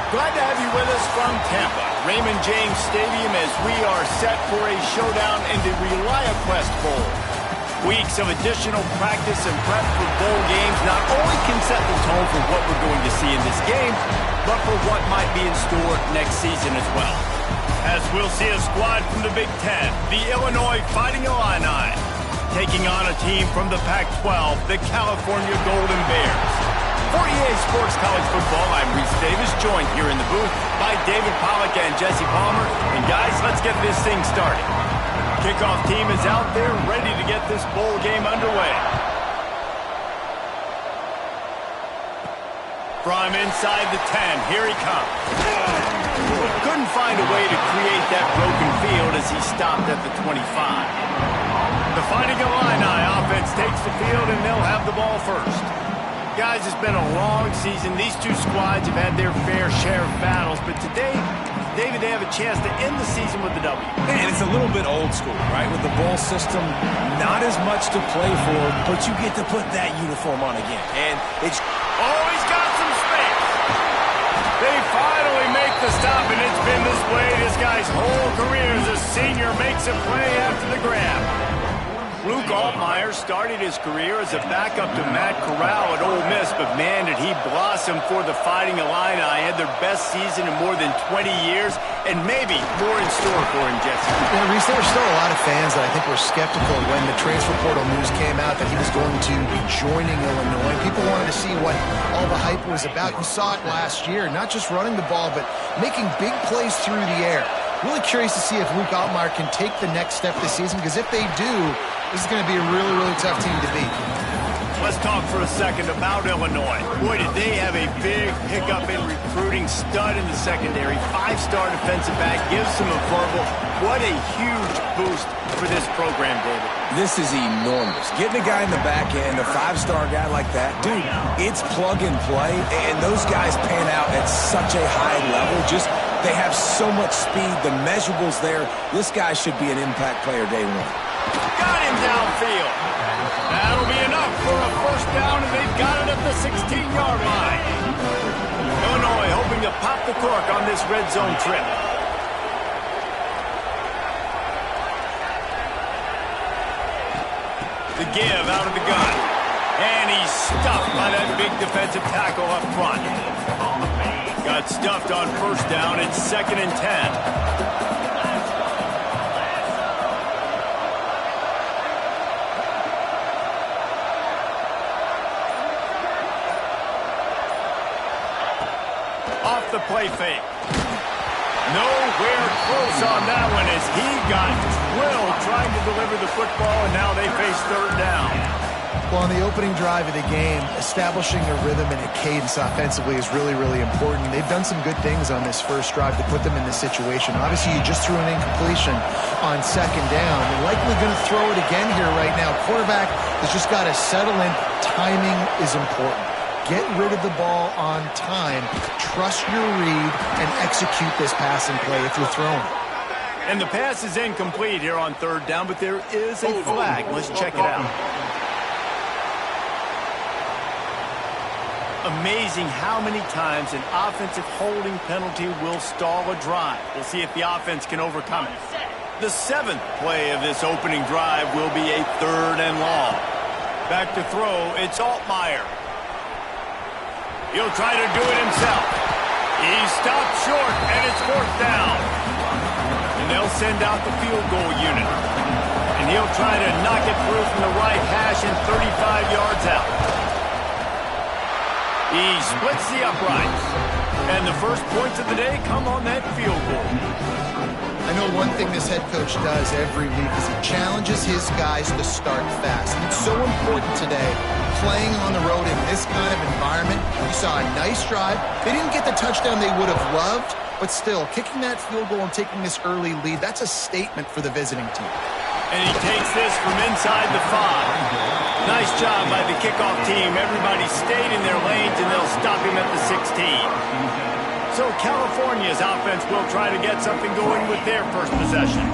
Glad to have you with us from Tampa, Raymond James Stadium, as we are set for a showdown in the ReliaQuest Bowl. Weeks of additional practice and prep for bowl games not only can set the tone for what we're going to see in this game, but for what might be in store next season as well. As we'll see a squad from the Big Ten, the Illinois Fighting Illini, taking on a team from the Pac-12, the California Golden Bears. For EA Sports College Football, I'm Reese Davis, joined here in the booth by David Pollack and Jesse Palmer. And guys, let's get this thing started. Kickoff team is out there, ready to get this bowl game underway. From inside the 10, here he comes. Couldn't find a way to create that broken field as he stopped at the 25. The Fighting Illini offense takes the field, and they'll have the ball first. Guys, it's been a long season. These two squads have had their fair share of battles, but today, David, they have a chance to end the season with the W. And it's a little bit old school, right? With the bowl system, not as much to play for, but you get to put that uniform on again. And it's... Oh, he's got some space. They finally make the stop, and it's been this way. This guy's whole career as a senior makes a play after the grab. Luke Altmaier started his career as a backup to Matt Corral at Ole Miss, but man, did he blossom for the Fighting Illini. Had their best season in more than 20 years, and maybe more in store for him, Jesse. Yeah, Reese, there were still a lot of fans that I think were skeptical when the transfer portal news came out that he was going to be joining Illinois. People wanted to see what all the hype was about. You saw it last year, not just running the ball, but making big plays through the air. Really curious to see if Luke Altmaier can take the next step this season, because if they do, this is going to be a really, really tough team to beat. Let's talk for a second about Illinois. Boy, did they have a big pickup in recruiting. Stud in the secondary. 5-star defensive back. Gives them a verbal. What a huge boost for this program, David. This is enormous. Getting a guy in the back end, a 5-star guy like that, dude, it's plug and play, and those guys pan out at such a high level. They have so much speed. The measurables there. This guy should be an impact player day one. Got him downfield. That'll be enough for a first down, and they've got it at the 16-yard line. Illinois hoping to pop the cork on this red zone trip. The give out of the gun. And he's stuffed by that big defensive tackle up front. Got stuffed on first down. It's 2nd and 10. The play fake. Nowhere close on that one as he got drilled trying to deliver the football, and now they face third down. Well, on the opening drive of the game, establishing a rhythm and a cadence offensively is really, really important. They've done some good things on this first drive to put them in this situation. Obviously, you just threw an incompletion on second down. They're likely going to throw it again here right now. Quarterback has just got to settle in. Timing is important. Get rid of the ball on time, trust your read, and execute this passing play if you're throwing. And the pass is incomplete here on third down, but there is a flag. Let's check it out. Amazing how many times an offensive holding penalty will stall a drive. We'll see if the offense can overcome it. The 7th play of this opening drive will be a 3rd and long. Back to throw, it's Altmaier. He'll try to do it himself. He stopped short, and it's 4th down. And they'll send out the field goal unit. And he'll try to knock it through from the right hash and 35 yards out. He splits the uprights. And the first points of the day come on that field goal. I know one thing this head coach does every week is he challenges his guys to start fast. And it's so important today, playing on the road in this kind of environment. You saw a nice drive. They didn't get the touchdown they would have loved, but still, kicking that field goal and taking this early lead, that's a statement for the visiting team. And he takes this from inside the 5. Nice job by the kickoff team. Everybody stayed in their lanes, and they'll stop him at the 16. So California's offense will try to get something going with their first possession.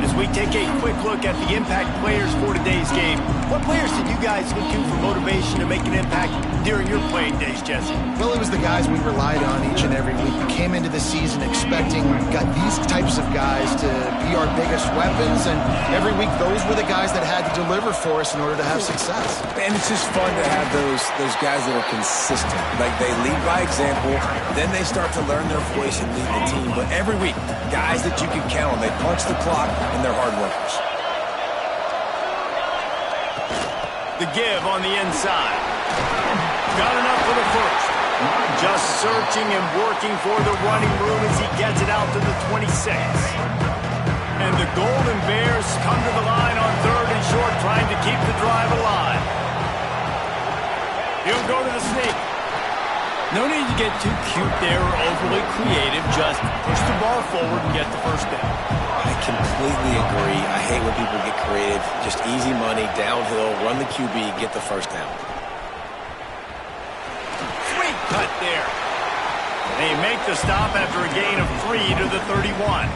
As we take a quick look at the impact players for today's game, what players did you guys look to for motivation to make an impact during your playing days, Jesse? Well, it was the guys we relied on each and every week. We came into the season expecting got these types of guys to be our biggest weapons, and every week those were the guys that had to deliver for us in order to have success. And it's just fun to have those guys that are consistent. Like, they lead by example, then they start to learn their voice and lead the team. But every week, guys that you can count on, they punch the clock, and they're hard workers. The give on the inside. Got enough for the first. Just searching and working for the running room as he gets it out to the 26. And the Golden Bears come to the line on 3rd and short, trying to keep the drive alive. He'll go to the sneak. No need to get too cute there or overly creative. Just push the ball forward and get the first down. I completely agree. I hate when people get creative. Just easy money, downhill, run the QB, get the first down. Sweet cut there. They make the stop after a gain of 3 to the 31.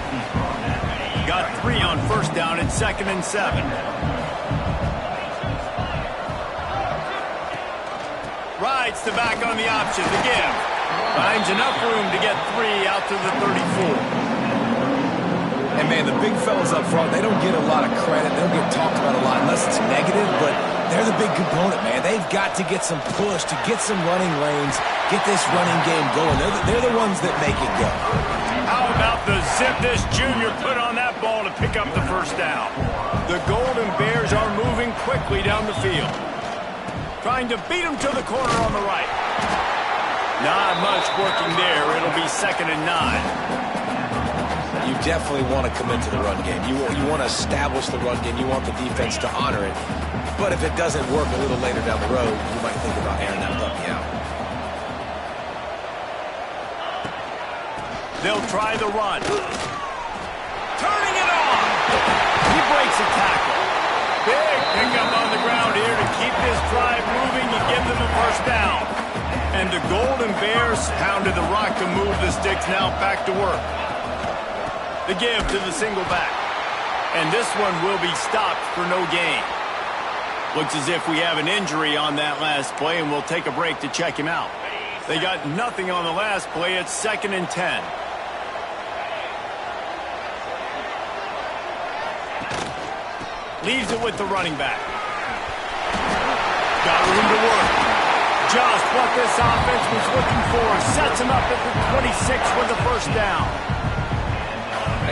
Got 3 on first down at 2nd and 7. Rides the back on the option, the give. Finds enough room to get 3 out to the 34. And, man, the big fellas up front, they don't get a lot of credit. They don't get talked about a lot unless it's negative, but they're the big component, man. They've got to get some push, to get some running lanes, get this running game going. They're the ones that make it go. How about the zip this junior put on that ball to pick up the first down? The Golden Bears are moving quickly down the field. Trying to beat him to the corner on the right. Not much working there. It'll be 2nd and 9. You definitely want to commit to the run game. You want to establish the run game. You want the defense to honor it. But if it doesn't work a little later down the road, you might think about airing that puppy out. They'll try the run. Turning it on. He breaks a tackle. Big pickup on the ground here to keep this drive moving and give them a first down. And the Golden Bears pounded the rock to move the sticks, now back to work. The give to the single back. And this one will be stopped for no gain. Looks as if we have an injury on that last play, and we'll take a break to check him out. They got nothing on the last play. It's 2nd and 10. Leaves it with the running back. Got room to work. Just what this offense was looking for. Sets him up at the 26 with the first down.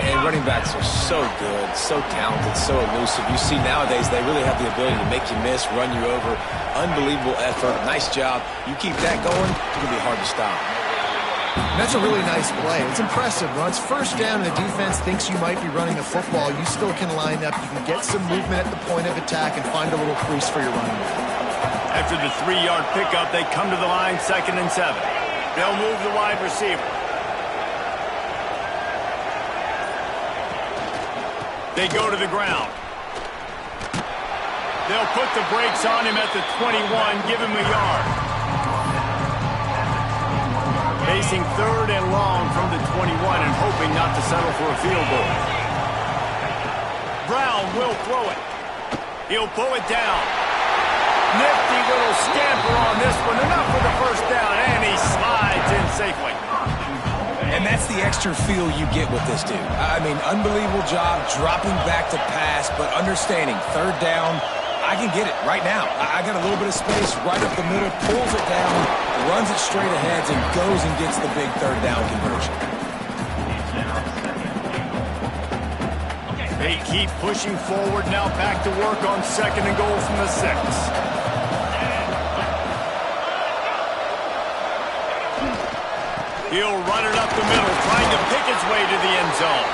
And running backs are so good, so talented, so elusive. You see nowadays they really have the ability to make you miss, run you over. Unbelievable effort. Nice job. You keep that going, it's going to be hard to stop. And that's a really nice play. It's impressive. When it's first down and the defense thinks you might be running the football, you still can line up. You can get some movement at the point of attack and find a little crease for your running back. After the 3-yard pickup, they come to the line 2nd and 7. They'll move the wide receiver. They go to the ground. They'll put the brakes on him at the 21, give him a yard. Facing 3rd and long from the 21 and hoping not to settle for a field goal. Brown will throw it. He'll pull it down. Nifty little scamper on this one. Enough for the first down, and he slides in safely. And that's the extra feel you get with this dude. I mean, unbelievable job dropping back to pass, but understanding 3rd down, I can get it right now. I got a little bit of space right up the middle, pulls it down, runs it straight ahead, and goes and gets the big 3rd down conversion. They keep pushing forward, now back to work on 2nd and goal from the 6. He'll run it up the middle, trying to pick his way to the end zone.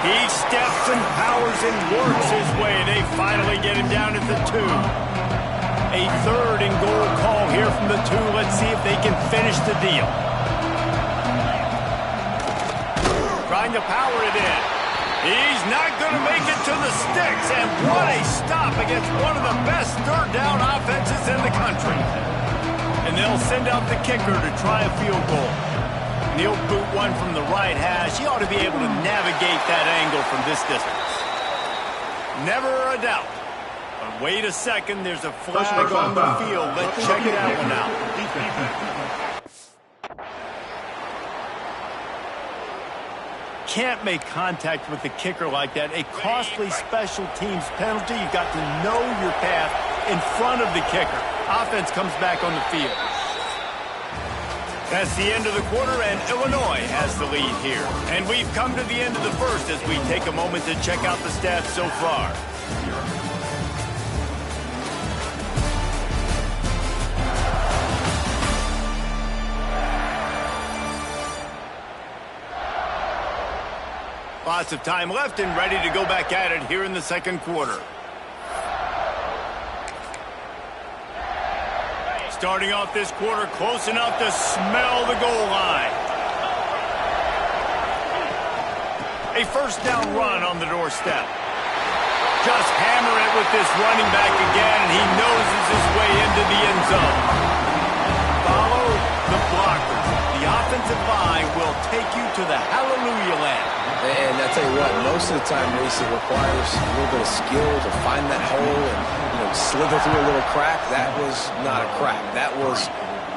He steps and powers and works his way. They finally get him down at the 2. A 3rd and goal call here from the 2. Let's see if they can finish the deal. Trying to power it in. He's not going to make it to the sticks. And what a stop against one of the best 3rd down offenses in the country. And they'll send out the kicker to try a field goal. He'll boot one from the right hash. He ought to be able to navigate that angle from this distance. Never a doubt. But wait a second, there's a flag on the field. Let's check that one out. Can't make contact with the kicker like that. A costly special teams penalty. You've got to know your path in front of the kicker. Offense comes back on the field. That's the end of the quarter, and Illinois has the lead here. And we've come to the end of the first as we take a moment to check out the stats so far. Lots of time left and ready to go back at it here in the second quarter. Starting off this quarter close enough to smell the goal line. A first down run on the doorstep. Just hammer it with this running back again, and he noses his way into the end zone. Follow the blockers. The offensive line will take you to the hallelujah land. And I tell you what, most of the time, Reese, it requires a little bit of skill to find that hole and slither through a little crack. That was not a crack. That was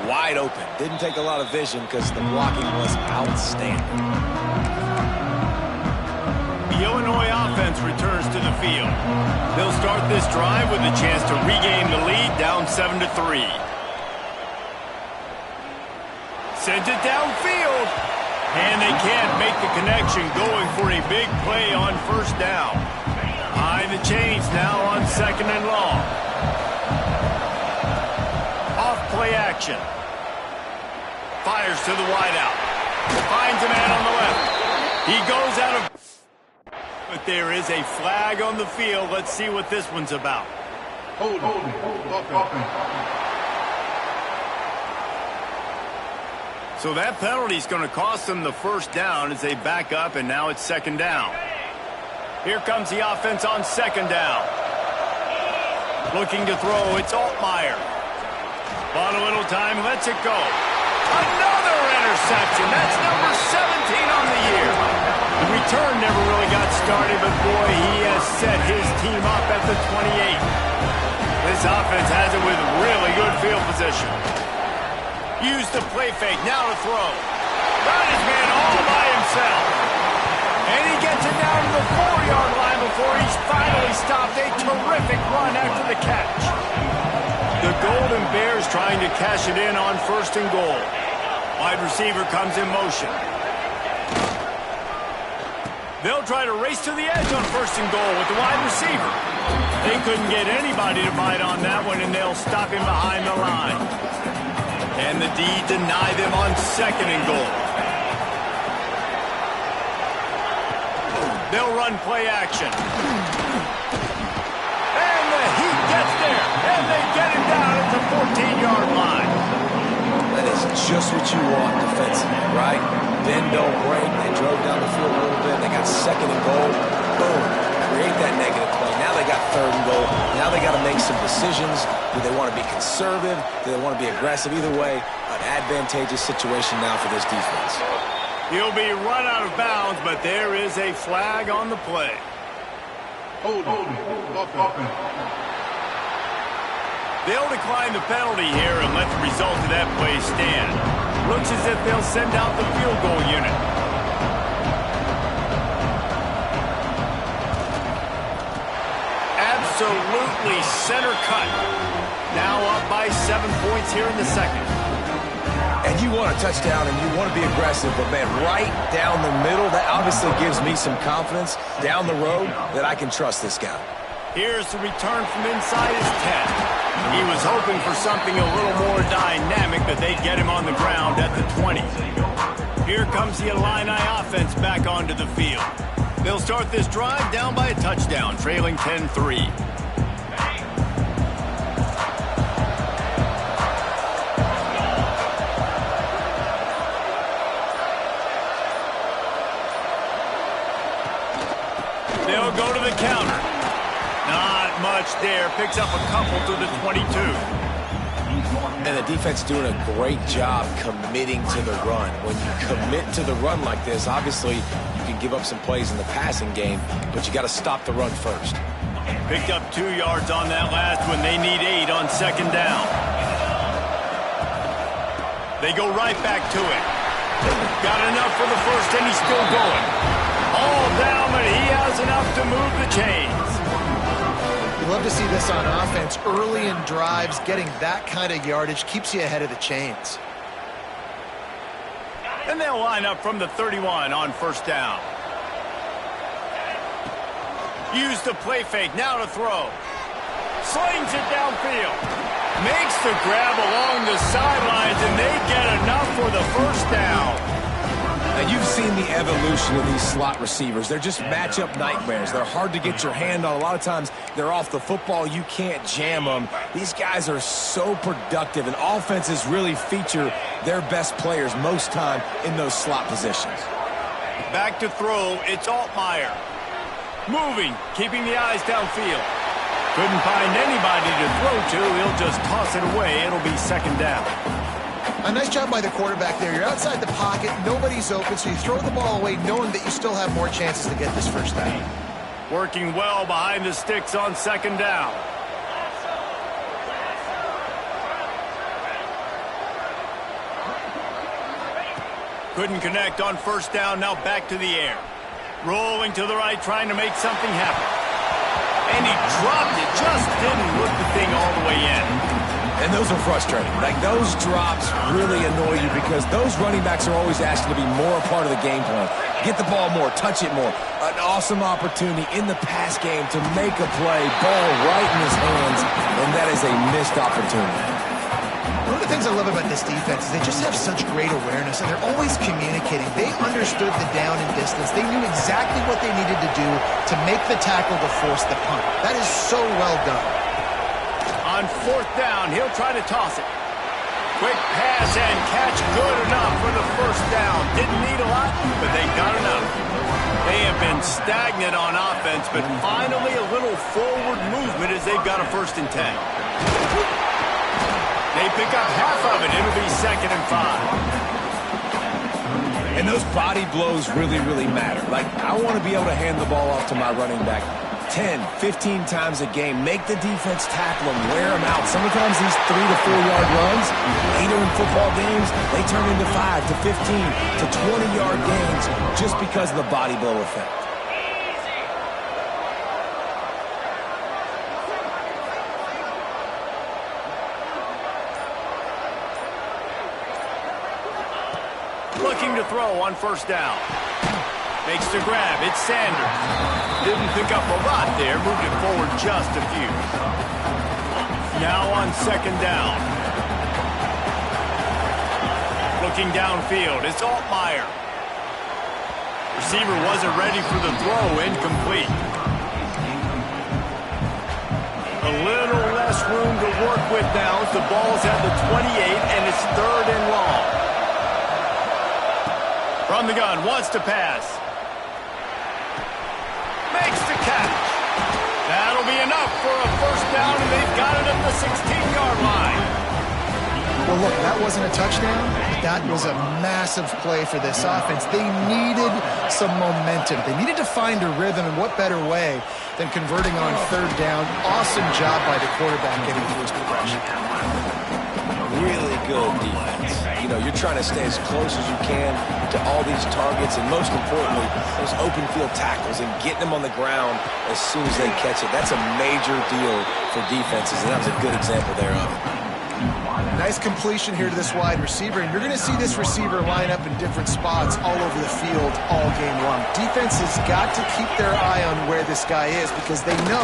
wide open. Didn't take a lot of vision because the blocking was outstanding. The Illinois offense returns to the field. They'll start this drive with a chance to regain the lead, down 7-3. Sends it downfield. And they can't make the connection, going for a big play on first down. Behind the chains now on second and long. Off play action. Fires to the wideout. Finds a man on the left. He goes out of... But there is a flag on the field. Let's see what this one's about. Hold. So that penalty is going to cost them the first down as they back up, and now it's second down. Here comes the offense on second down. Looking to throw, it's Altmaier. On a little time, lets it go. Another interception. That's number 17 on the year. The return never really got started, but boy, he has set his team up at the 28. This offense has it with really good field position. Use the play fake, now to throw. Got his man all by himself. And he gets it down to the 4-yard line before he's finally stopped. A terrific run after the catch. The Golden Bears trying to cash it in on first and goal. Wide receiver comes in motion. They'll try to race to the edge on first and goal with the wide receiver. They couldn't get anybody to bite on that one, and they'll stop him behind the line. And the D deny them on second and goal. They'll run play action. And the Heat gets there. And they get him down at the 14-yard line. That is just what you want defensively, right? Bend, don't break. They drove down the field a little bit. They got second and goal. Boom. Create that negative play. Now they got third and goal. Now they got to make some decisions. Do they want to be conservative? Do they want to be aggressive? Either way, an advantageous situation now for this defense. He'll be run out of bounds, but there is a flag on the play. Hold. They'll decline the penalty here and let the result of that play stand. Looks as if they'll send out the field goal unit. Absolutely center cut. Now up by 7 points here in the second. And you want a touchdown and you want to be aggressive, but man, right down the middle, that obviously gives me some confidence down the road that I can trust this guy. Here's the return from inside his 10. He was hoping for something a little more dynamic, but they get him on the ground at the 20. Here comes the Illini offense back onto the field. They'll start this drive down by a touchdown, trailing 10-3. They'll go to the counter. Not much there. Picks up a couple to the 22. And the defense doing a great job committing to the run. When you commit to the run like this, obviously you can give up some plays in the passing game, but you got to stop the run first. Picked up 2 yards on that last one. They need 8 on second down. They go right back to it. Got enough for the first, and he's still going. All down, but he has enough to move the chains. You love to see this on offense. Early in drives, getting that kind of yardage keeps you ahead of the chains. And they'll line up from the 31 on first down. Use the play fake, now to throw. Slings it downfield. Makes the grab along the sidelines, and they get enough for the first down. Now, you've seen the evolution of these slot receivers. They're just matchup nightmares. They're hard to get your hand on. A lot of times, they're off the football. You can't jam them. These guys are so productive, and offenses really feature their best players most time in those slot positions. Back to throw, it's Altmaier. Moving, keeping the eyes downfield. Couldn't find anybody to throw to. He'll just toss it away. It'll be second down. A nice job by the quarterback there. You're outside the pocket, nobody's open, so you throw the ball away knowing that you still have more chances to get this first down. Working well behind the sticks on second down. Couldn't connect on first down, now back to the air. Rolling to the right, trying to make something happen. And he dropped it, just didn't look the thing all the way in. And those are frustrating. Like, those drops really annoy you because those running backs are always asking to be more a part of the game plan. Get the ball more, touch it more. An awesome opportunity in the pass game to make a play, ball right in his hands, and that is a missed opportunity. One of the things I love about this defense is they just have such great awareness, and they're always communicating. They understood the down and distance. They knew exactly what they needed to do to make the tackle to force the punt. That is so well done. On fourth down, he'll try to toss it. Quick pass and catch, good enough for the first down. Didn't need a lot, but they got enough. They have been stagnant on offense, but finally a little forward movement as they've got a 1st and 10. They pick up half of it. It'll be 2nd and 5. And those body blows really, really matter. Like, I want to be able to hand the ball off to my running back 10, 15 times a game. Make the defense tackle them, wear them out. Sometimes these 3 to 4 yard runs, later in football games, they turn into 5 to 15 to 20 yard gains just because of the body blow effect. Looking to throw on first down. Makes the grab. It's Sanders. Didn't pick up a lot there. Moved it forward just a few. Now on second down. Looking downfield. It's Altmaier. Receiver wasn't ready for the throw. Incomplete. A little less room to work with now as the ball's at the 28, and it's 3rd and long. From the gun, wants to pass. Makes the catch. That'll be enough for a first down, and they've got it at the 16-yard line. Well, look, that wasn't a touchdown. That was a massive play for this offense. They needed some momentum. They needed to find a rhythm, and what better way than converting on 3rd down. Awesome job by the quarterback getting through his progression. Really good defense. You know, you're trying to stay as close as you can to all these targets, and most importantly, those open field tackles and getting them on the ground as soon as they catch it. That's a major deal for defenses, and that was a good example there of it. Nice completion here to this wide receiver, and you're going to see this receiver line up in different spots all over the field all game long. Defense has got to keep their eye on where this guy is because they know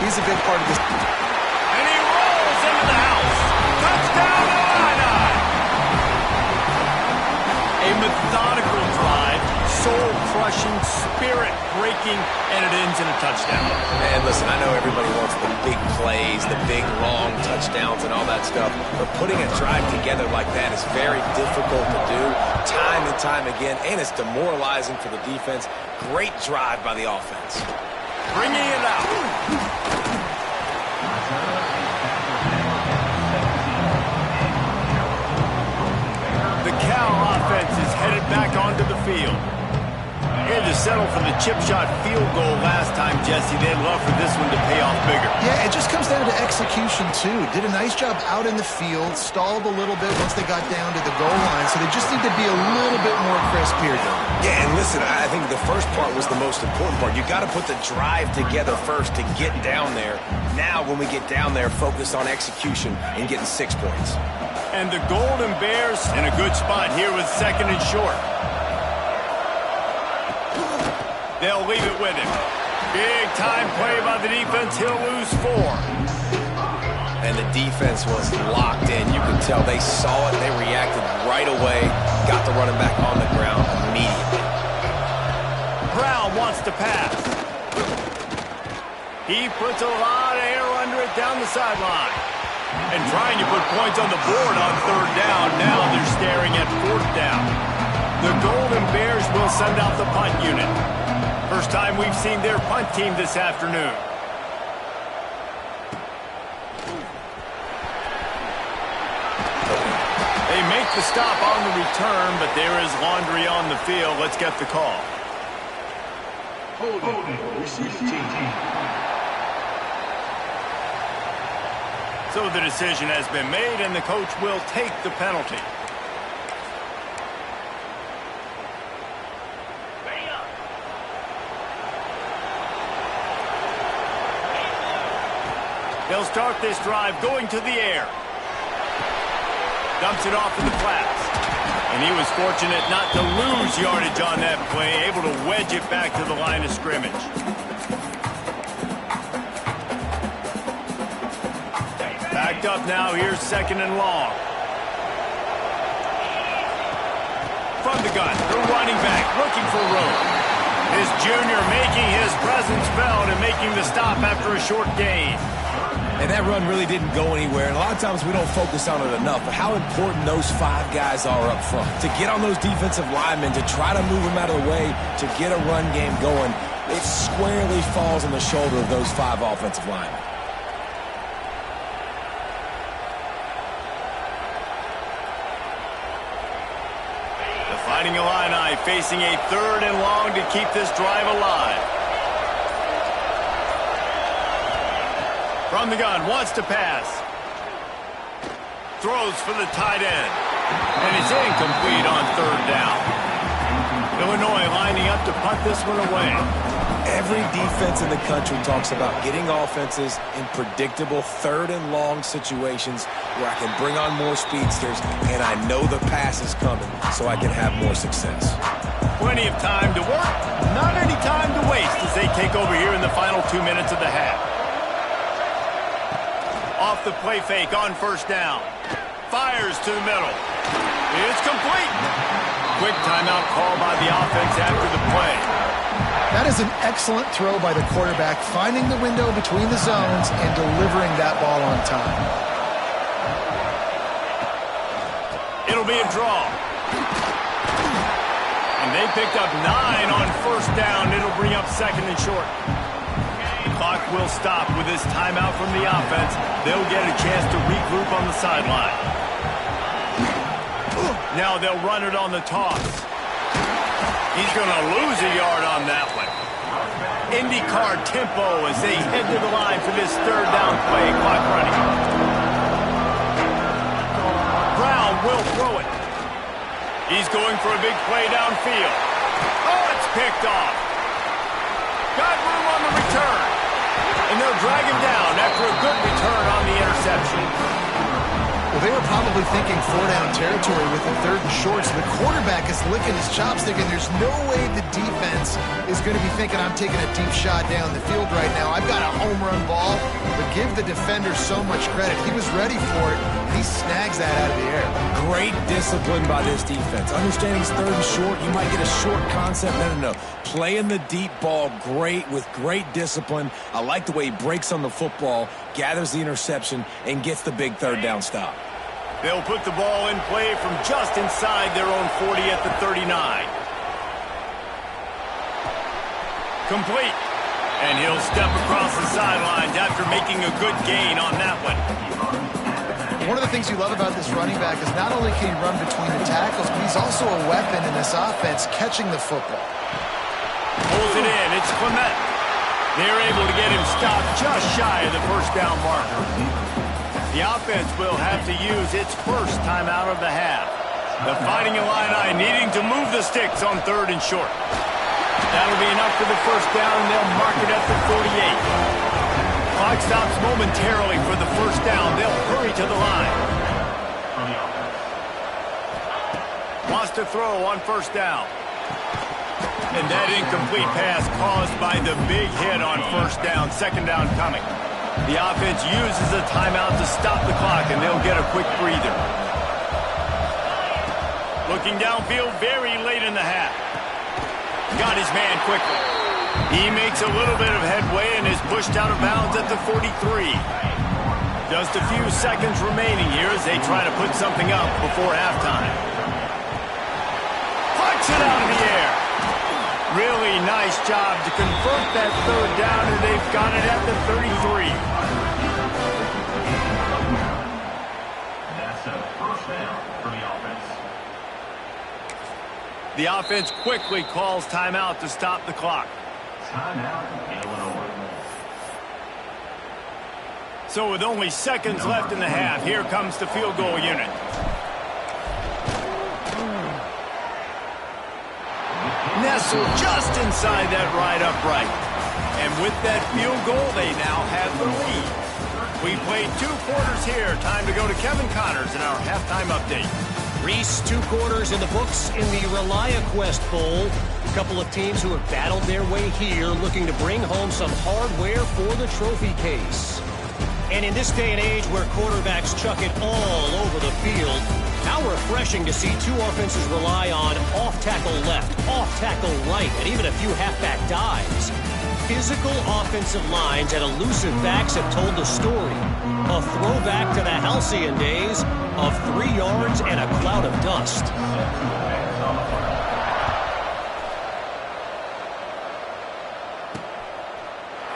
he's a big part of this. And he rolls into the house. Touchdown, Illini! A methodical drive, soul-crushing, spirit-breaking, and it ends in a touchdown. And listen, I know everybody wants the big plays, the big, long touchdowns and all that stuff, but putting a drive together like that is very difficult to do time and time again, and it's demoralizing for the defense. Great drive by the offense. Bringing it out. The Cal offense is headed back onto the field. And the settled for the chip shot field goal last time, Jesse. They'd love for this one to pay off bigger. Yeah, it just comes down to execution, too. Did a nice job out in the field, stalled a little bit once they got down to the goal line, so they just need to be a little bit more crisp here, though. Yeah, and listen, I think the first part was the most important part. You got to put the drive together first to get down there. Now, when we get down there, focus on execution and getting 6 points. And the Golden Bears in a good spot here with 2nd and short. They'll leave it with him. Big time play by the defense. He'll lose 4. And the defense was locked in. You can tell they saw it. They reacted right away. Got the running back on the ground immediately. Brown wants to pass. He puts a lot of air under it down the sideline. And trying to put points on the board on 3rd down. Now they're staring at 4th down. The Golden Bears will send out the punt unit. First time we've seen their punt team this afternoon. They make the stop on the return, but there is laundry on the field. Let's get the call. Holding. Receive team. So the decision has been made, and the coach will take the penalty. They'll start this drive going to the air. Dumps it off to the flats. And he was fortunate not to lose yardage on that play, able to wedge it back to the line of scrimmage. Backed up now, here's 2nd and long. From the gun, the running back looking for room. This junior making his presence felt and making the stop after a short gain. And that run really didn't go anywhere. And a lot of times we don't focus on it enough. But how important those 5 guys are up front. To get on those defensive linemen, to try to move them out of the way, to get a run game going, it squarely falls on the shoulder of those 5 offensive linemen. The Fighting Illini facing a 3rd and long to keep this drive alive. From the gun, wants to pass. Throws for the tight end. And it's incomplete on 3rd down. Illinois lining up to punt this one away. Every defense in the country talks about getting offenses in predictable 3rd and long situations where I can bring on more speedsters and I know the pass is coming so I can have more success. Plenty of time to work, not any time to waste as they take over here in the final 2 minutes of the half. Off the play fake on 1st down. Fires to the middle. It's complete. Quick timeout call by the offense after the play. That is an excellent throw by the quarterback, finding the window between the zones and delivering that ball on time. It'll be a draw. And they picked up 9 on 1st down. It'll bring up 2nd and short. Clock will stop with this timeout from the offense. They'll get a chance to regroup on the sideline. Now they'll run it on the toss. He's going to lose a yard on that one. IndyCar tempo as they head to the line for this 3rd down play. Clock running. Brown will throw it. He's going for a big play downfield. Oh, it's picked off. Got room on the return. And they'll drag him down after a good return on the interception. Well, they were probably thinking 4-down territory with the 3rd and short, so the quarterback is licking his chops thinking there's no way the defense is going to be thinking I'm taking a deep shot down the field right now. I've got a home run ball, but give the defender so much credit. He was ready for it. He snags that out of the air. Great discipline by this defense. Understanding it's 3rd and short, you might get a short concept. No. Playing the deep ball with great discipline. I like the way he breaks on the football, gathers the interception, and gets the big 3rd down stop. They'll put the ball in play from just inside their own 40 at the 39. Complete. And he'll step across the sidelines after making a good gain on that one. One of the things you love about this running back is not only can he run between the tackles, but he's also a weapon in this offense catching the football. Pulls it in. It's Clement. They're able to get him stopped just shy of the first down marker. The offense will have to use its first timeout of the half. The Fighting Illini needing to move the sticks on 3rd and short. That'll be enough for the first down, and they'll mark it at the 48. Clock stops momentarily for the first down. They'll hurry to the line. Wants to throw on first down. And that incomplete pass caused by the big hit on first down. Second down coming. The offense uses a timeout to stop the clock, and they'll get a quick breather. Looking downfield very late in the half. Got his man quickly. He makes a little bit of headway and is pushed out of bounds at the 43. Just a few seconds remaining here as they try to put something up before halftime. Punch it out of the air. Really nice job to convert that 3rd down, and they've got it at the 33. That's a first down for the offense. The offense quickly calls timeout to stop the clock. Timeout, Illinois. So with only seconds left in the half, here comes the field goal unit. Nestled just inside that right upright. And with that field goal, they now have the lead. We played 2 quarters here. Time to go to Kevin Connors in our halftime update. Reese, 2 quarters in the books in the ReliaQuest Bowl. A couple of teams who have battled their way here looking to bring home some hardware for the trophy case. And in this day and age where quarterbacks chuck it all over the field, how refreshing to see 2 offenses rely on off-tackle left, off-tackle right, and even a few halfback dives. Physical offensive lines and elusive backs have told the story. A throwback to the halcyon days of 3 yards and a cloud of dust.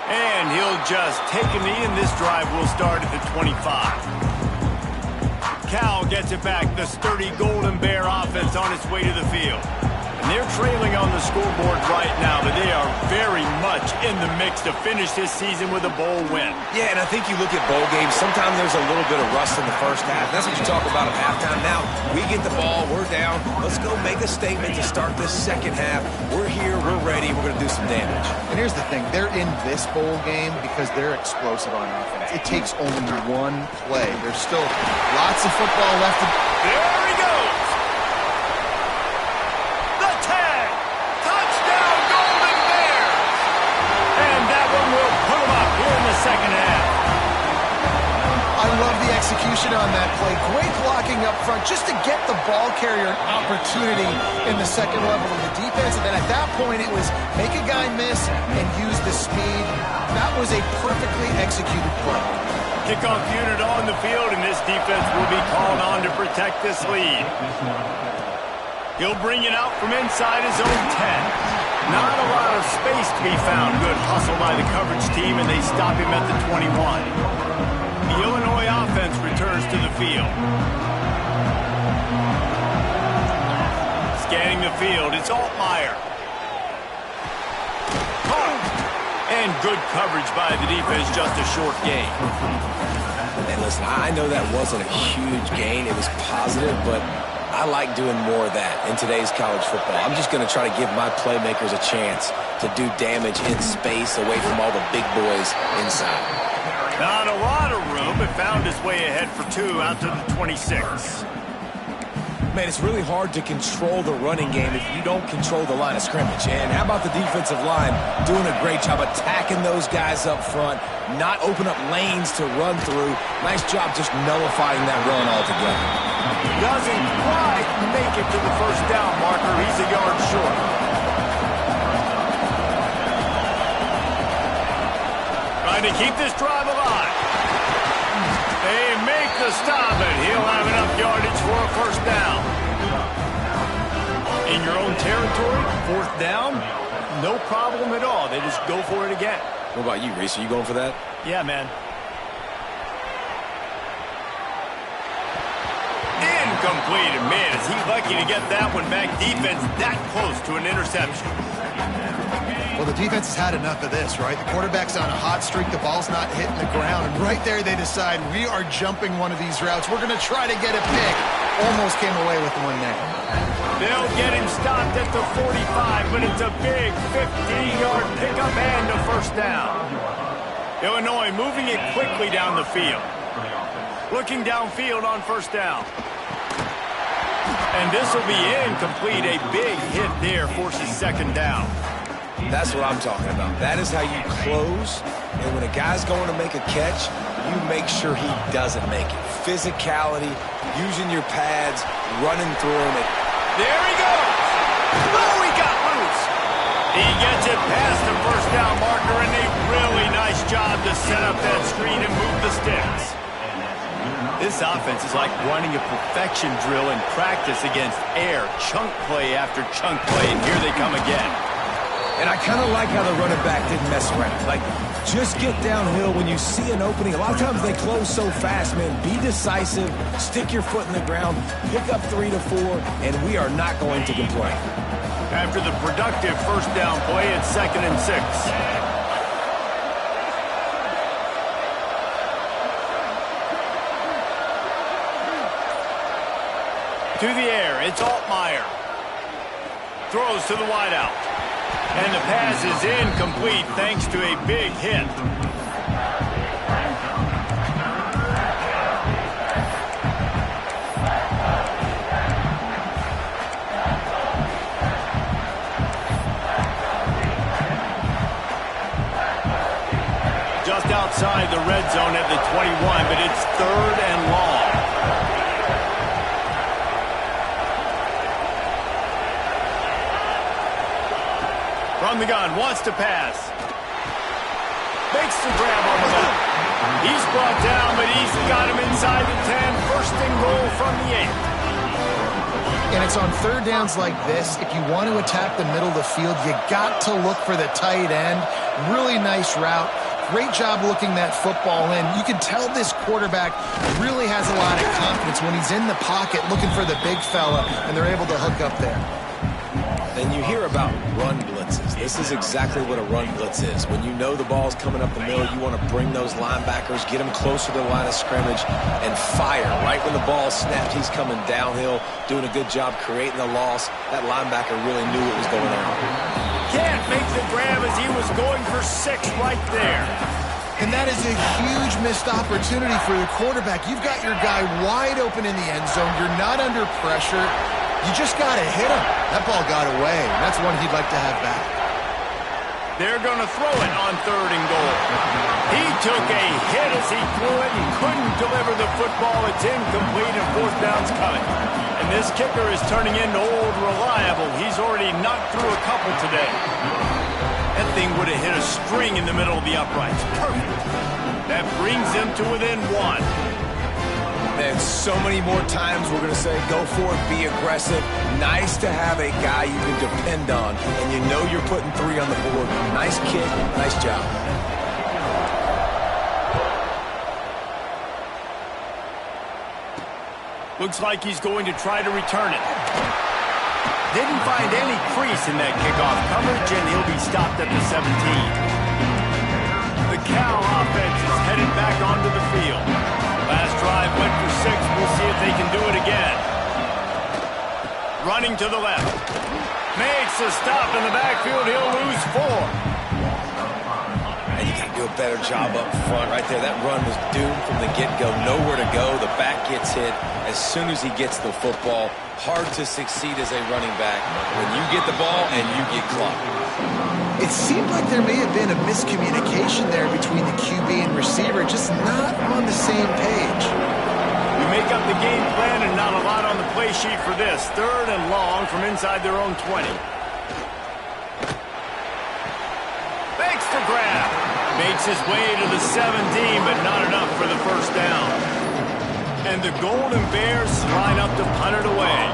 And he'll just take a knee, and this drive will start at the 25. Cal gets it back. The sturdy Golden Bear offense on its way to the field. And they're trailing on the scoreboard right now, but they are very much in the mix to finish this season with a bowl win. Yeah, and I think you look at bowl games, sometimes there's a little bit of rust in the first half. That's what you talk about at halftime. Now, we get the ball, we're down. Let's go make a statement to start this second half. We're here, we're ready, we're going to do some damage. And here's the thing. They're in this bowl game because they're explosive on offense. It takes only one play. There's still lots of football left. There he goes. The tag. Touchdown, Golden Bears. And that one will put them up here in the second half. I love the execution on that play. Great blocking up front just to get the ball carrier an opportunity in the second level of the defense. And then at that point, it was make a guy miss and use the speed. That was a perfectly executed play. Kickoff unit on the field, and this defense will be called on to protect this lead. He'll bring it out from inside his own 10. Not a lot of space to be found. Good hustle by the coverage team, and they stop him at the 21. The Illinois offense returns to the field. Scanning the field, it's Altmaier. And good coverage by the defense, just a short gain. And listen, I know that wasn't a huge gain. It was positive, but I like doing more of that in today's college football. I'm just going to try to give my playmakers a chance to do damage in space away from all the big boys inside. Not a lot of room, but found his way ahead for 2 out to the 26. Man, it's really hard to control the running game if you don't control the line of scrimmage. And how about the defensive line doing a great job attacking those guys up front, not open up lanes to run through. Nice job just nullifying that run altogether. Doesn't quite make it to the first down marker. He's a yard short. Trying to keep this drive alive. They make the stop, and he'll have enough yardage for a first down. In your own territory, 4th down, no problem at all. They just go for it again. What about you, Reese? Are you going for that? Yeah, man. Incomplete, and man, is he lucky to get that one back. Defense that close to an interception. Well, the defense has had enough of this, right? The quarterback's on a hot streak. The ball's not hitting the ground. And right there, they decide, we are jumping one of these routes. We're going to try to get a pick. Almost came away with one there. They'll get him stopped at the 45, but it's a big 15-yard pickup and a first down. Illinois moving it quickly down the field. Looking downfield on first down. And this will be incomplete. A big hit there forces second down. That's what I'm talking about. That is how you close. And when a guy's going to make a catch, you make sure he doesn't make it. Physicality, using your pads, running through him. There he goes. Oh, he got loose. He gets it past the first down marker, and a really nice job to set up that screen and move the sticks. This offense is like running a perfection drill in practice against air. Chunk play after chunk play, and here they come again. And I kind of like how the running back didn't mess around. Like, just get downhill when you see an opening. A lot of times they close so fast, man. Be decisive, stick your foot in the ground, pick up 3 to 4, and we are not going to complain. After the productive first down play, it's 2nd and 6. To the air, it's Altmaier. Throws to the wideout. And the pass is incomplete thanks to a big hit. Just outside the red zone at the 21, but it's 3rd and long. From the gun, wants to pass. Makes the grab on the ball. He's brought down, but he's got him inside the 10. 1st and goal from the 8. And it's on third downs like this. If you want to attack the middle of the field, you got to look for the tight end. Really nice route. Great job looking that football in. You can tell this quarterback really has a lot of confidence when he's in the pocket looking for the big fella, and they're able to hook up there. And you hear about run blitzes. This is exactly what a run blitz is. When you know the ball's coming up the middle, you want to bring those linebackers, get them closer to the line of scrimmage, and fire. Right when the ball snapped, he's coming downhill, doing a good job creating the loss. That linebacker really knew what was going on. Can't make the grab as he was going for 6 right there. And that is a huge missed opportunity for the quarterback. You've got your guy wide open in the end zone. You're not under pressure. You just got to hit him. That ball got away. That's one he'd like to have back. They're going to throw it on 3rd and goal. He took a hit as he threw it and couldn't deliver the football. It's incomplete and 4th down's coming. And this kicker is turning into old reliable. He's already knocked through a couple today. That thing would have hit a string in the middle of the uprights. Perfect. That brings them to within 1. And so many more times we're going to say, go for it, be aggressive. Nice to have a guy you can depend on, and you know you're putting 3 on the board. Nice kick, nice job. Looks like he's going to try to return it. Didn't find any crease in that kickoff coverage, and he'll be stopped at the 17. The Cal offense is headed back onto the field. Last drive went for 6. We'll see if they can do it again. Running to the left. Makes a stop in the backfield. He'll lose 4. And you got to do a better job up front right there. That run was doomed from the get-go. Nowhere to go. The back gets hit as soon as he gets the football. Hard to succeed as a running back when you get the ball and you get clocked. It seemed like there may have been a miscommunication there between the QB and receiver, just not on the same page. You make up the game plan and not a lot on the play sheet for this. 3rd and long from inside their own 20. Makes the grab. Makes his way to the 17, but not enough for the first down. And the Golden Bears line up to punt it away.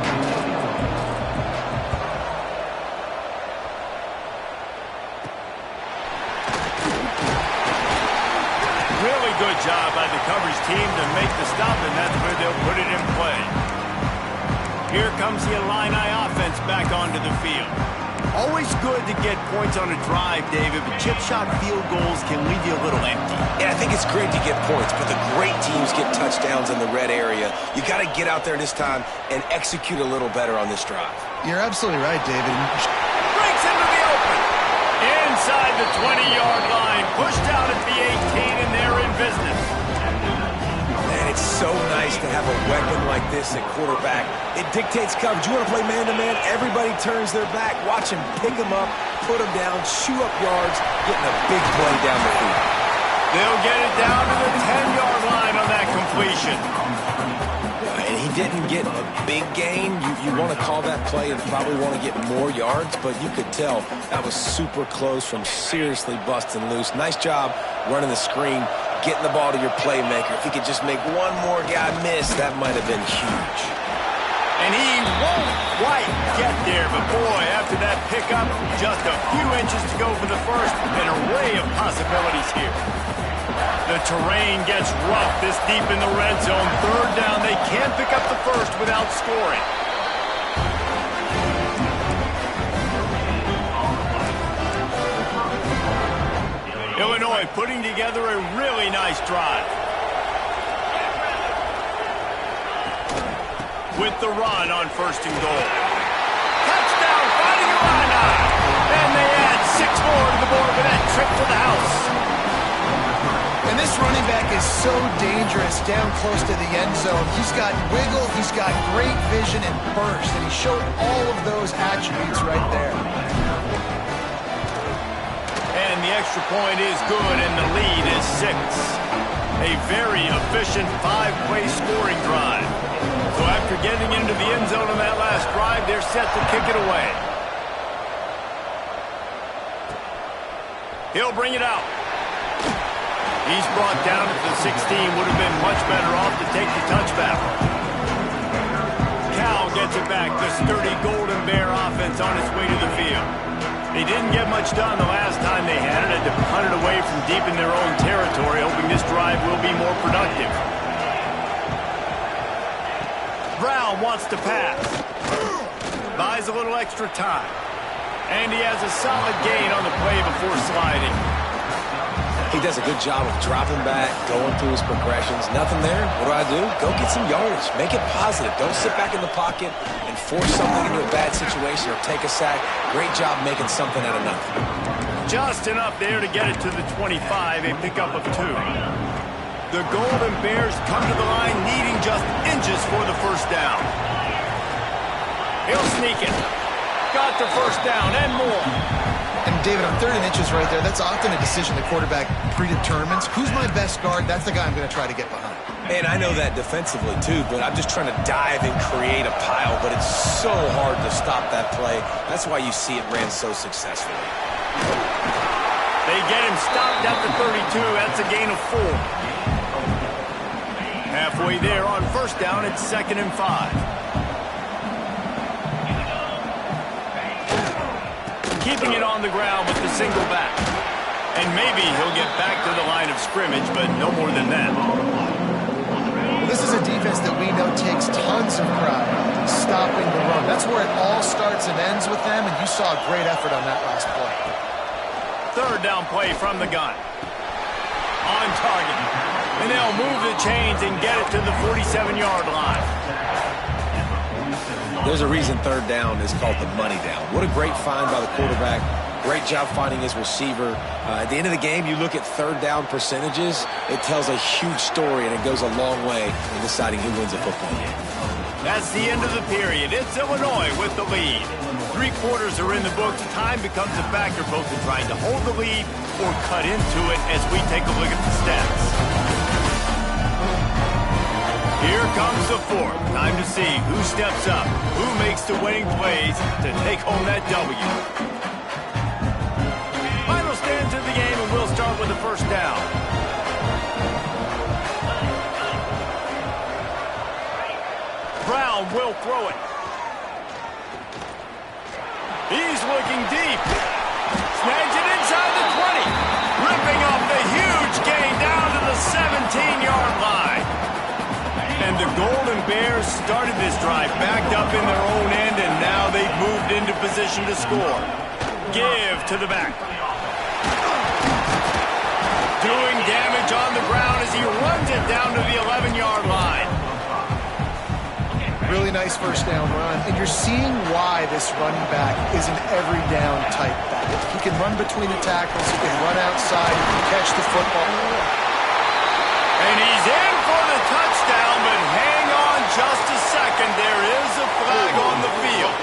Really good job by the coverage team to make the stop, and that's where they'll put it in play. Here comes the Illini offense back onto the field. Always good to get points on a drive, David, but chip shot field goals can leave you a little empty. Yeah, I think it's great to get points, but the great teams get touchdowns in the red area. You got to get out there this time and execute a little better on this drive. You're absolutely right, David. Breaks into the open. Inside the 20-yard line. Pushed out at the 18, and they're in business. Man, it's so nice to have a weapon like this at quarterback. It dictates coverage. You want to play man-to-man, everybody turns their back. Watch him pick him up, put him down, shoot up yards, getting a big play down the field. They'll get it down to the 10-yard line on that completion. And he didn't get a big gain. You want to call that play and probably want to get more yards, but you could tell that was super close from seriously busting loose. Nice job running the screen, getting the ball to your playmaker. If he could just make one more guy miss, that might have been huge. And he won't quite get there, but boy, after that pickup, just a few inches to go for the first. An array of possibilities here. The terrain gets rough this deep in the red zone. Third down, they can't pick up the first without scoring. Illinois putting together a really nice drive. With the run on 1st and goal. Touchdown, fighting Illini. And they add 6 more to the board with that trip to the house. And this running back is so dangerous down close to the end zone. He's got wiggle, he's got great vision and burst, and he showed all of those attributes right there. And the extra point is good, and the lead is 6. A very efficient 5-play scoring drive. So after getting into the end zone on that last drive, they're set to kick it away. He'll bring it out. He's brought down at the 16. Would have been much better off to take the touchback. Cal gets it back. The sturdy Golden Bear offense on its way to the field. They didn't get much done the last time they had it. Had to punt it away from deep in their own territory, hoping this drive will be more productive. Brown wants to pass. Buys a little extra time. And he has a solid gain on the play before sliding. He does a good job of dropping back, going through his progressions. Nothing there. What do? Go get some yardage. Make it positive. Don't sit back in the pocket and force something into a bad situation or take a sack. Great job making something out of nothing. Just enough there to get it to the 25, a pickup of 2. The Golden Bears come to the line needing just inches for the first down. He'll sneak it. Got the first down and more. And David, on 3rd and inches right there, that's often a decision the quarterback predetermines. Who's my best guard? That's the guy I'm going to try to get behind. And I know that defensively too, but I'm just trying to dive and create a pile, but it's so hard to stop that play. That's why you see it ran so successfully. They get him stopped at the 32. That's a gain of 4. Halfway there on 1st down, it's 2nd and 5. Keeping it on the ground with the single back. And maybe he'll get back to the line of scrimmage, but no more than that. Well, this is a defense that we know takes tons of pride stopping the run. That's where it all starts and ends with them, and you saw a great effort on that last play. 3rd down play from the gun. On target. And they'll move the chains and get it to the 47-yard line. There's a reason 3rd down is called the money down. What a great find by the quarterback. Great job finding his receiver. At the end of the game, you look at 3rd down percentages. It tells a huge story, and it goes a long way in deciding who wins a football game. That's the end of the period. It's Illinois with the lead. 3 quarters are in the books. Time becomes a factor both in trying to hold the lead or cut into it as we take a look at the stats. Here comes the 4th. Time to see who steps up, who makes the winning plays to take home that W. Final stands of the game, and we'll start with the 1st down. Brown will throw it. He's looking deep. Snags it inside the 20. Ripping off the huge gain down to the 17-yard line. And the Golden Bears started this drive backed up in their own end, and now they've moved into position to score. Give to the back. Doing damage on the ground as he runs it down to the 11-yard line. Really nice first down run. And you're seeing why this running back is an every down type back. He can run between the tackles. He can run outside. He can catch the football. And he's in for the touchdown, but hang on just a second. There is a flag on the field.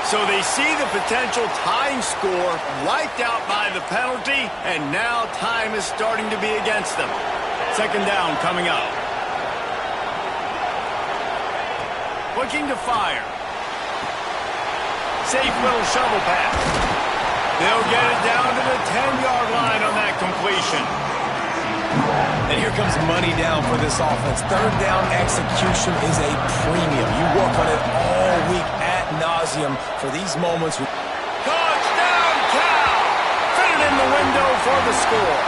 So they see the potential tying score wiped out by the penalty, and now time is starting to be against them. Second down coming up. Looking to fire. Safe little shovel pass. They'll get it down to the 10-yard line on that completion. And here comes money down for this offense. Third down execution is a premium. You work on it all week ad nauseum for these moments. Touchdown, Cal! Fit it in the window for the score.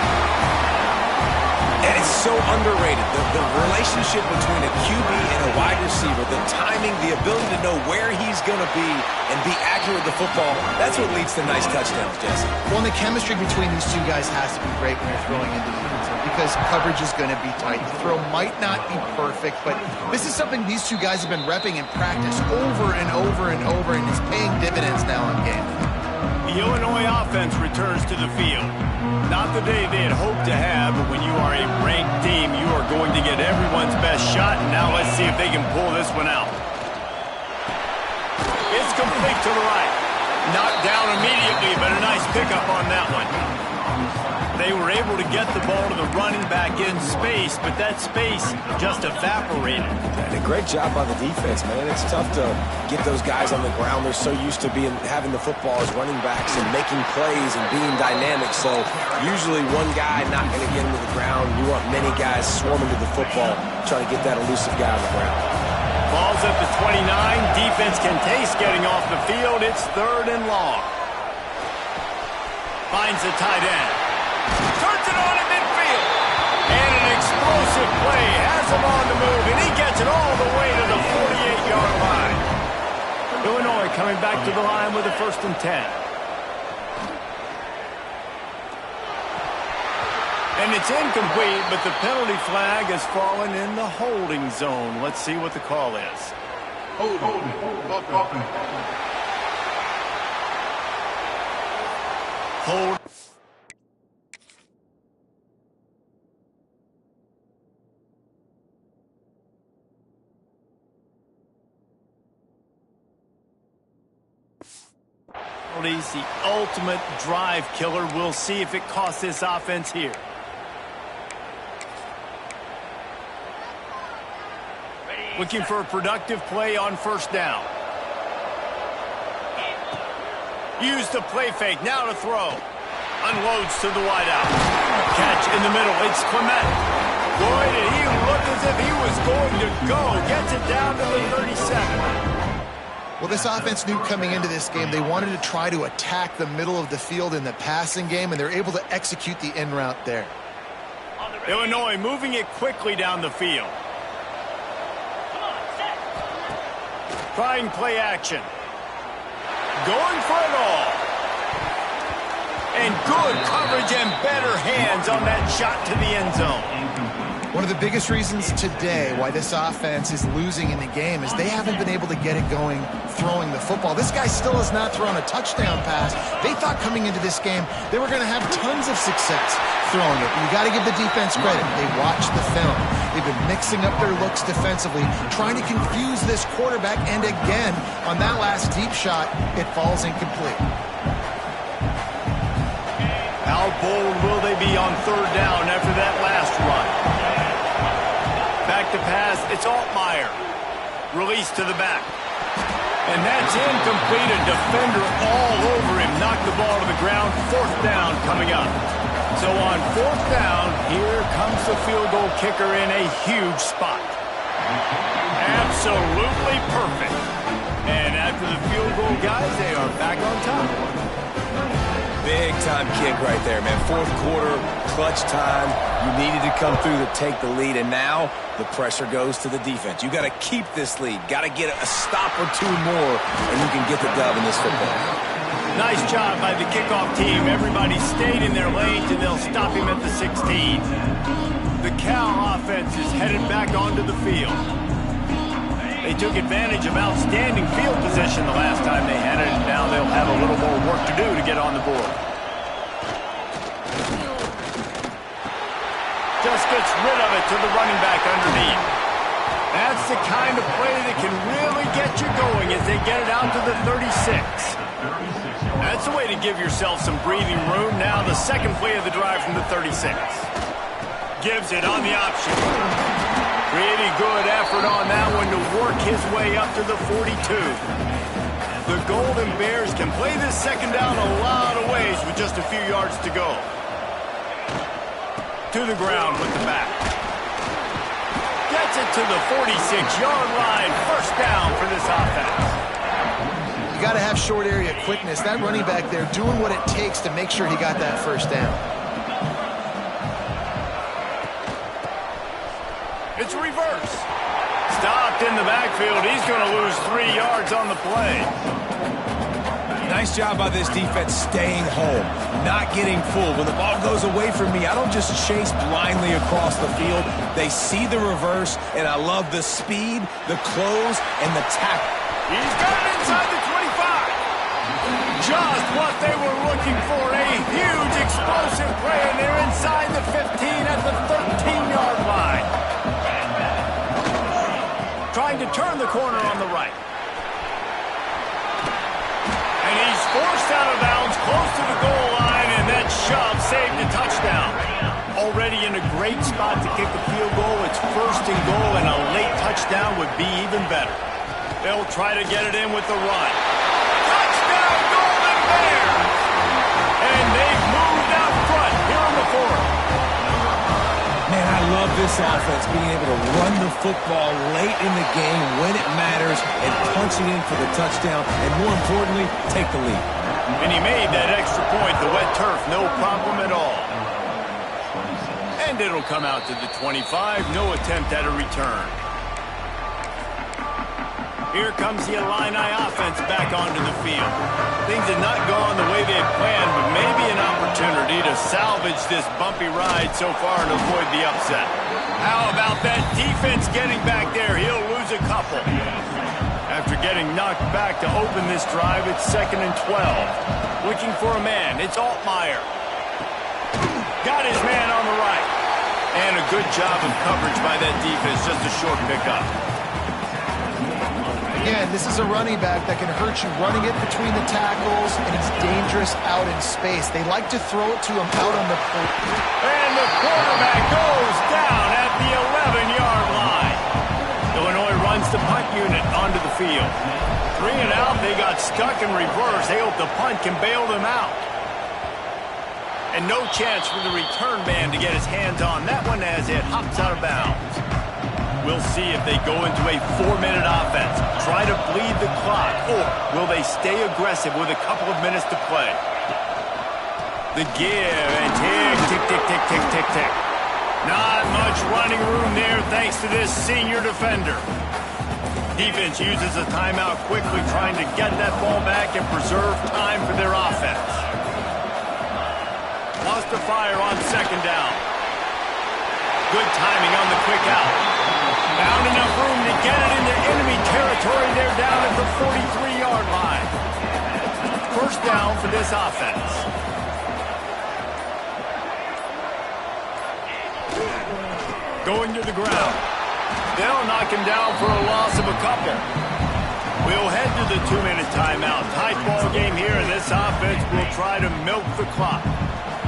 And it's so underrated. The relationship between a QB and a wide receiver, the timing, the ability to know where he's going to be and be accurate with the football, that's what leads to nice touchdowns, Jesse. Well, and the chemistry between these two guys has to be great when you're throwing into the end zone because coverage is going to be tight. The throw might not be perfect, but this is something these two guys have been repping in practice over and over and over, and it's paying dividends now on game. The Illinois offense returns to the field. Not the day they had hoped to have, but when you are a ranked team, you are going to get everyone's best shot, and now let's see if they can pull this one out. It's complete to the right. Knocked down immediately, but a nice pickup on that one. They were able to get the ball to the running back in space, but that space just evaporated. And a great job by the defense, man. It's tough to get those guys on the ground. They're so used to having the football as running backs and making plays and being dynamic. So usually one guy not going to get him to the ground. You want many guys swarming to the football, trying to get that elusive guy on the ground. Ball's at the 29. Defense can taste getting off the field. It's third and long. Finds the tight end. Turns it on in midfield. And an explosive play has him on the move, and he gets it all the way to the 48-yard line. Illinois coming back to the line with a 1st and 10. And it's incomplete, but the penalty flag has fallen in the holding zone. Let's see what the call is. Hold. The ultimate drive killer. We'll see if it costs this offense here. Looking for a productive play on 1st down. Use the play fake. Now to throw. Unloads to the wideout. Catch in the middle. It's Clement. Boy, did he look as if he was going to go. Gets it down to the 37. Well, this offense knew coming into this game they wanted to try to attack the middle of the field in the passing game, and they're able to execute the in route there. Illinois moving it quickly down the field. Trying play action. Going for it all. And good coverage and better hands on that shot to the end zone. One of the biggest reasons today why this offense is losing in the game is they haven't been able to get it going throwing the football. This guy still has not thrown a touchdown pass. They thought coming into this game they were going to have tons of success throwing it. But you got to give the defense credit. They watched the film. They've been mixing up their looks defensively, trying to confuse this quarterback. And again, on that last deep shot, it falls incomplete. How bold will they be on 3rd down after that last run? Back to pass, it's Altmaier. Release to the back. And that's incomplete. A defender all over him. Knocked the ball to the ground. 4th down coming up. So on 4th down, here comes the field goal kicker in a huge spot. Absolutely perfect. And after the field goal, guys, they are back on top. Big big-time kick right there, man. Fourth quarter, clutch time. You needed to come through to take the lead, and now the pressure goes to the defense. You got to keep this lead. Got to get a stop or two more, and you can get the dub in this football. Nice job by the kickoff team. Everybody stayed in their lanes, and they'll stop him at the 16. The Cal offense is headed back onto the field. They took advantage of outstanding field position the last time they had it, and now they'll have a little more work to do to get on the board. Just gets rid of it to the running back underneath. That's the kind of play that can really get you going as they get it out to the 36. That's a way to give yourself some breathing room. Now the second play of the drive from the 36. Gives it on the option. Pretty good effort on that one to work his way up to the 42. The Golden Bears can play this second down a lot of ways with just a few yards to go. To the ground with the back. Gets it to the 46-yard line. First down for this offense. You got to have short area quickness. That running back there doing what it takes to make sure he got that first down. It's reverse. Stopped in the backfield. He's going to lose 3 yards on the play. Nice job by this defense staying home, not getting fooled. When the ball goes away from me, I don't just chase blindly across the field. They see the reverse, and I love the speed, the close, and the tackle. He's got it inside the 25. Just what they were looking for. A huge explosive play, and they're inside the 15 at the 13-yard line. Trying to turn the corner on the right. And he's forced out of bounds close to the goal line, and that shove saved a touchdown. Already in a great spot to kick the field goal. It's first and goal, and a late touchdown would be even better. They'll try to get it in with the run. Touchdown, Golden Bears! And they've moved out front here in the fourth. Man, I love this offense, being able to run the football late in the game when it matters and punch it in for the touchdown, and more importantly, take the lead. And he made that extra point, the wet turf, no problem at all. And it'll come out to the 25, no attempt at a return. Here comes the Illini offense back onto the field. Things have not gone the way they had planned, but maybe an opportunity to salvage this bumpy ride so far and avoid the upset. How about that defense getting back there? He'll lose a couple. After getting knocked back to open this drive, it's 2nd and 12. Looking for a man. It's Altmaier. Got his man on the right. And a good job of coverage by that defense. Just a short pickup. Again, this is a running back that can hurt you running it between the tackles, and he's dangerous out in space. They like to throw it to him out on the plate. And the quarterback goes down at the 11-yard line. Illinois runs the punt unit onto the field. 3 and out, they got stuck in reverse. They hope the punt can bail them out. And no chance for the return man to get his hands on that one as it hops out of bounds. We'll see if they go into a 4-minute offense, try to bleed the clock, or will they stay aggressive with a couple of minutes to play? The give and tick, tick, tick, tick, tick, tick, tick. Not much running room there thanks to this senior defender. Defense uses a timeout quickly, trying to get that ball back and preserve time for their offense. Lost the fire on 2nd down. Good timing on the quick out. Found enough room to get it into enemy territory. They're down at the 43-yard line. First down for this offense. Going to the ground. They'll knock him down for a loss of a couple. We'll head to the 2-minute timeout. Tight ball game here, and this offense will try to milk the clock.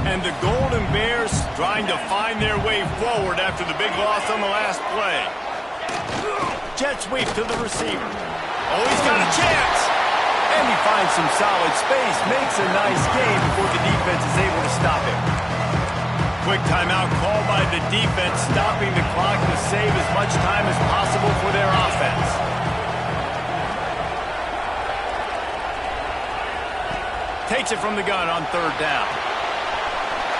And the Golden Bears trying to find their way forward after the big loss on the last play. Jet sweep to the receiver. Oh, he's got a chance. And he finds some solid space, makes a nice game before the defense is able to stop him. Quick timeout called by the defense, stopping the clock to save as much time as possible for their offense. Takes it from the gun on 3rd down.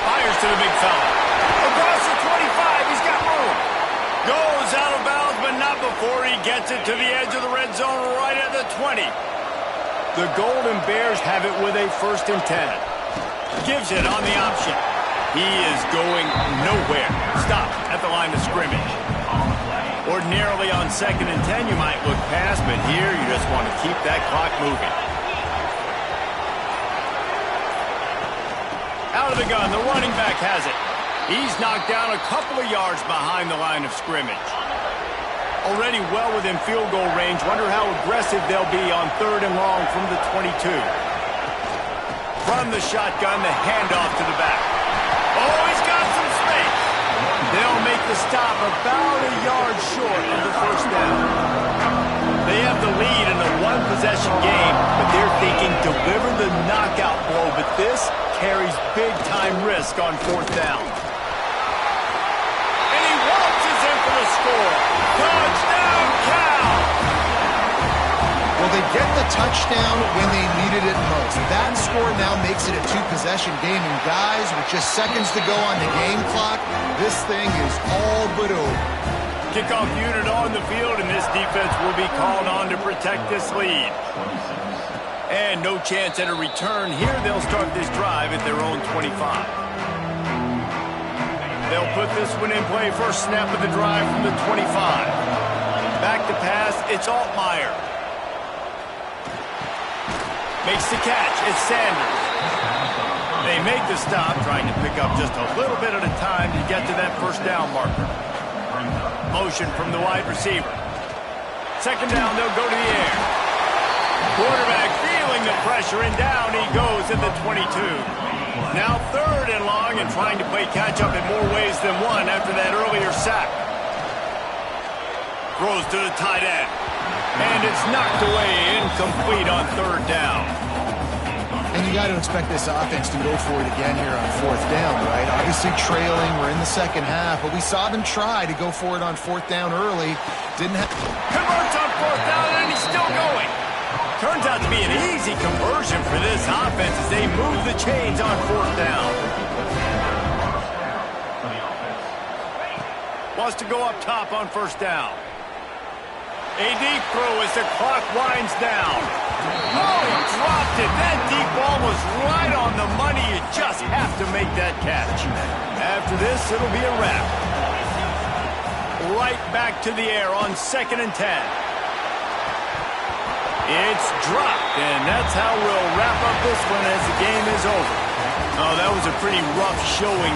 Fires to the big fella. Across the 25, he's got room. Goes out of bounds, but not before he gets it to the edge of the red zone right at the 20. The Golden Bears have it with a 1st and 10. Gives it on the option. He is going nowhere. Stop at the line of scrimmage. Ordinarily on 2nd and 10, you might look past, but here you just want to keep that clock moving. Out of the gun, the running back has it. He's knocked down a couple of yards behind the line of scrimmage. Already well within field goal range. Wonder how aggressive they'll be on 3rd and long from the 22. From the shotgun, the handoff to the back. Oh, he's got some space. They'll make the stop about a yard short of the 1st down. They have the lead in a 1-possession game, but they're thinking deliver the knockout blow, but this carries big-time risk on 4th down. And he waltzes in for the score. Touchdown, Cal! Well, they get the touchdown when they needed it most. That score now makes it a 2-possession game. And guys, with just seconds to go on the game clock, this thing is all but over. Kickoff unit on the field, and this defense will be called on to protect this lead. And no chance at a return here. They'll start this drive at their own 25. They'll put this one in play. First snap of the drive from the 25. Back to pass, it's Altmaier. Makes the catch, it's Sanders. They make the stop, trying to pick up just a little bit at a time to get to that 1st down marker. Motion from the wide receiver. 2nd down, they'll go to the air. Quarterback feeling the pressure, and down he goes at the 22. Now 3rd and long, and trying to play catch-up in more ways than one after that earlier sack. Throws to the tight end. And it's knocked away, incomplete on 3rd down. And you got to expect this offense to go for it again here on 4th down, right? Obviously trailing, we're in the 2nd half, but we saw them try to go for it on 4th down early. Didn't have... Converts on 4th down, and he's still going. Turns out to be an easy conversion for this offense as they move the chains on 4th down. Wants to go up top on 1st down. A deep throw as the clock winds down. Oh, he dropped it. That deep ball was right on the money. You just have to make that catch. After this, it'll be a wrap. Right back to the air on 2nd and 10. It's dropped, and that's how we'll wrap up this one as the game is over. Oh, that was a pretty rough showing.